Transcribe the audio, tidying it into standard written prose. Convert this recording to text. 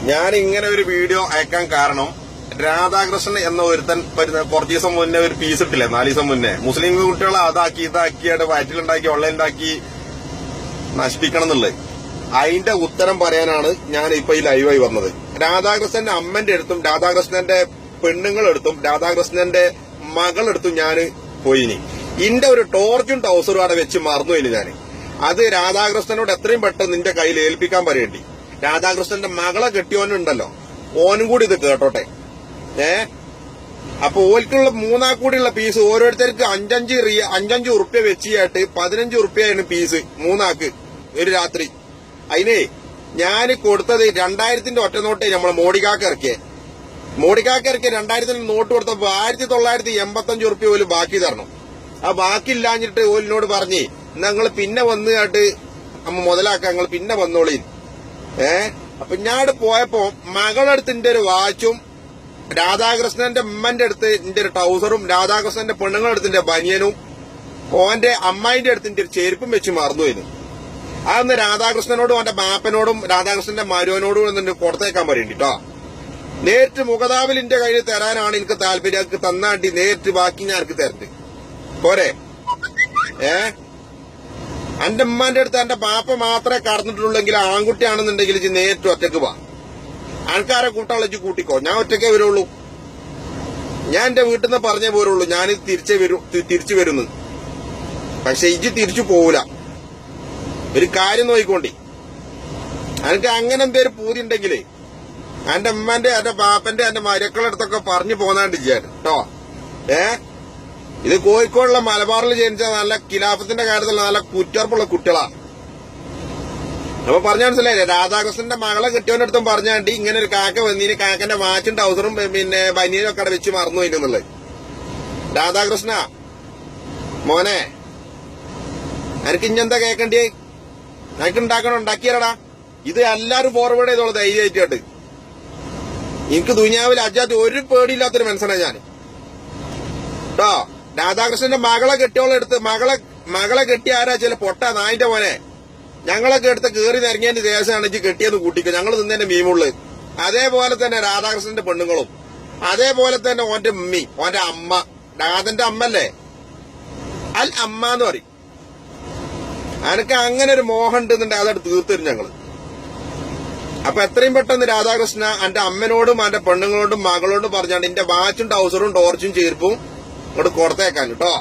ഞാൻ ഇങ്ങനെ ഒരു വീഡിയോ അയക്കാൻ കാരണം രാധാകൃഷ്ണൻ എന്ന ഒരുത്തൻ കുറച്ച് ദിവസം മുന്നേ ഒരു പീസ് ഇട്ടില്ലേ 4 ദിവസം മുന്നേ മുസ്ലിം കുട്ടികളെ അതാക്കി ഇതാക്കിയായിട്ട് വയറ്റിലുണ്ടാക്കി ഉള്ളയുണ്ടാക്കി നശിപ്പിക്കണം എന്നുള്ളത് അതിന്റെ ഉത്തരം പറയാനാണ് ഞാൻ ഇപ്പൊ ഈ ലൈവായി വന്നത്. രാധാകൃഷ്ണന്റെ അമ്മന്റെ അടുത്തും രാധാകൃഷ്ണന്റെ പെണ്ണുങ്ങളെടുത്തും രാധാകൃഷ്ണന്റെ മകളെടുത്തും ഞാൻ പോയിനി. ഇന്റെ ഒരു ടോർച്ചും ടൗസറും അവിടെ വെച്ച് മറന്നു ഇനി ഞാൻ. അത് രാധാകൃഷ്ണനോട് എത്രയും പെട്ടെന്ന് നിന്റെ കയ്യിൽ ഏൽപ്പിക്കാൻ പറയേണ്ടി. രാധാകൃഷ്ണന്റെ മകളെ കെട്ടിയോനുണ്ടല്ലോ, ഓനും കൂടി ഇത് കേട്ടോട്ടെ. അപ്പൊ ഓൽക്കുള്ള മൂന്നാക്കൂടിയുള്ള പീസ് ഓരോരുത്തർക്ക് 5 ഉറുപ്പ്യ വെച്ചിട്ട് 15 ഉറുപ്പ്യാണ് പീസ് മൂന്നാക്ക് ഒരു രാത്രി. അതിന് ഞാൻ കൊടുത്തത് 2000 ഒറ്റ നോട്ട് നമ്മളെ മോഡിക്കാക്ക് ഇറക്കിയ 2000 നോട്ട് കൊടുത്തപ്പോ 1985 ഉറുപ്പ്യ പോലും ബാക്കി തരണം. ആ ബാക്കി ഇല്ലാഞ്ഞിട്ട് ഓലിനോട് പറഞ്ഞ് ഞങ്ങൾ പിന്നെ വന്നിട്ട് അമ്മ മുതലാക്കാം, ഞങ്ങൾ പിന്നെ വന്നോളീൻ. അപ്പൊ ഞാൻ പോയപ്പോ മകളടുത്ത് എന്റെ ഒരു വാച്ചും രാധാകൃഷ്ണന്റെ ഉമ്മന്റെ അടുത്ത് എന്റെ ഒരു ടൗസറും രാധാകൃഷ്ണന്റെ പെണ്ണുങ്ങളുടെ അടുത്തിന്റെ ബനിയനും ഓന്റെ അമ്മായിന്റെ അടുത്തിന്റെ ഒരു ചെരുപ്പും വെച്ച് മറന്നുപോയിരുന്നു. അതൊന്ന് രാധാകൃഷ്ണനോടും ഓന്റെ ബാപ്പനോടും രാധാകൃഷ്ണന്റെ മരുവനോടും എന്നിട്ട് പുറത്തേക്കാൻ പറയണ്ടിട്ടോ. നേരിട്ട് മുഖതാവിലിന്റെ കയ്യിൽ തരാനാണ് എനിക്ക് താല്പര്യം. എനിക്ക് തന്നാണ്ടി നേരിട്ട് ബാക്കി ഞാൻ എനിക്ക് തരണ്ട് പോരെ. എന്റെ ഉമ്മാന്റെ അടുത്ത് എന്റെ ബാപ്പ മാത്രമേ കടന്നിട്ടുള്ളെങ്കിൽ ആൺകുട്ടിയാണെന്നുണ്ടെങ്കിൽ നേരിട്ട് ഒറ്റക്ക് വാ. ആൾക്കാരെ കൂട്ടാളെ കൂട്ടിക്കോ, ഞാൻ ഒറ്റക്കേ വരുള്ളൂ. ഞാൻ എന്റെ വീട്ടിൽ നിന്ന് പറഞ്ഞേ പോരുള്ളൂ ഞാൻ തിരിച്ചു വരുന്നു. പക്ഷെ ഇജ്ജ് തിരിച്ചു പോവൂല. ഒരു കാര്യം നോക്കിക്കോണ്ടി, എനിക്ക് അങ്ങനെ എന്തേലും പൂതി ഉണ്ടെങ്കിലേ എന്റെ ഉമ്മന്റെ എന്റെ ബാപ്പന്റെ എന്റെ മരക്കളുടെ അടുത്തൊക്കെ പറഞ്ഞു പോന്നാണ്ട് കേട്ടോ. ഇത് കോഴിക്കോടുള്ള മലബാറിൽ ജനിച്ച നല്ല ഖിലാഫത്തിന്റെ കാര്യത്തിൽ നല്ല കുറ്റർപ്പുള്ള കുട്ടികളാ. അപ്പൊ പറഞ്ഞ മനസ്സിലായില്ലേ, രാധാകൃഷ്ണന്റെ മകളെ കെട്ടിയവന്റെ അടുത്തും പറഞ്ഞാണ്ടി ഇങ്ങനെ ഒരു കാക്ക വന്നീന്, കാക്കന്റെ വാച്ചും ടൗസറും പിന്നെ ബനിയനും ഒക്കെ അവിടെ വെച്ച് മറന്നു പോയിട്ടുള്ളത്. രാധാകൃഷ്ണ മോനെ, എനിക്ക് ഇഞ്ഞെന്താ കേക്കണ്ടേ? എനിക്ക് ഉണ്ടാക്കിയാലടാ. ഇത് എല്ലാരും ഫോർവേഡ് ചെയ്തോളൂ ധൈര്യമായിട്ട്. എനിക്ക് ദുനിയാവിൽ അജാത്ത് ഒരു പേടിയില്ലാത്തൊരു മനസ്സാണ് ഞാൻ കേട്ടോ. രാധാകൃഷ്ണന്റെ മകളെ കെട്ടിയോളെടുത്ത് മകളെ കെട്ടിയ ആരാ ചില പൊട്ട നായിന്റെ മോനെ. ഞങ്ങളൊക്കെ എടുത്ത് കേറി നിരങ്ങിയതിന്റെ ദേശമാണ് ഇജ്ജ് കെട്ടിയെന്ന് കൂട്ടിക്കോ, ഞങ്ങൾ നിന്നതിന്റെ മീമുള്ളു. അതേപോലെ തന്നെ രാധാകൃഷ്ണന്റെ പെണ്ണുങ്ങളും, അതേപോലെ തന്നെ ഓന്റെ ഉമ്മി ഓന്റെ അമ്മ രാധന്റെ അമ്മല്ലേ അൽ അമ്മ എന്ന് പറയും. എനിക്ക് അങ്ങനെ ഒരു മോഹം ഉണ്ടെന്നുണ്ടെങ്കിൽ അതോട് തീർത്തരും ഞങ്ങള്. അപ്പൊ എത്രയും പെട്ടെന്ന് രാധാകൃഷ്ണ എന്റെ അമ്മനോടും എന്റെ പെണ്ണുങ്ങളോടും മകളോടും പറഞ്ഞാണ്ട് എന്റെ വാച്ചും ടൗസറും ടോർച്ചും ചേർപ്പും ഇങ്ങോട്ട് കൊടുത്തേക്കാൻ കേട്ടോ.